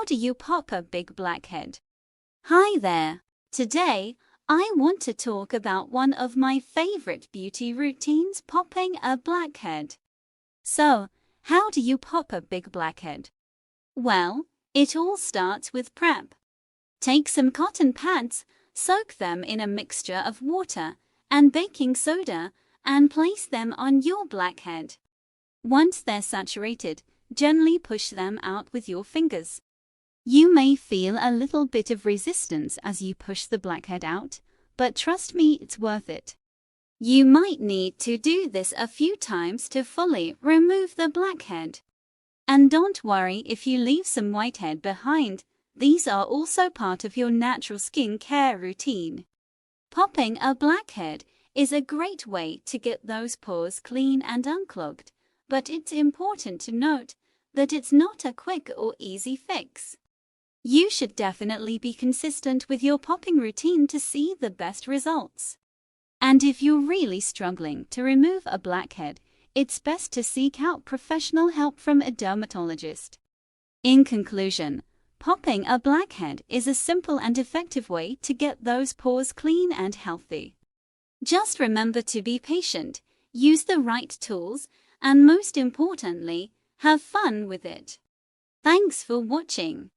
do you pop a big blackhead? Hi there. Today, I want to talk about one of my favorite beauty routines, popping a blackhead. So, how do you pop a big blackhead? Well, it all starts with prep. Take some cotton pads, soak them in a mixture of water and baking soda, and place them on your blackhead. Once they're saturated, gently push them out with your fingers. You may feel a little bit of resistance as you push the blackhead out, but trust me, it's worth it. You might need to do this a few times to fully remove the blackhead. And don't worry if you leave some whitehead behind, these are also part of your natural skin care routine. Popping a blackhead is a great way to get those pores clean and unclogged, but it's important to note that it's not a quick or easy fix. You should definitely be consistent with your popping routine to see the best results. And if you're really struggling to remove a blackhead, it's best to seek out professional help from a dermatologist. In conclusion, popping a blackhead is a simple and effective way to get those pores clean and healthy. Just remember to be patient, use the right tools, and most importantly, have fun with it. Thanks for watching.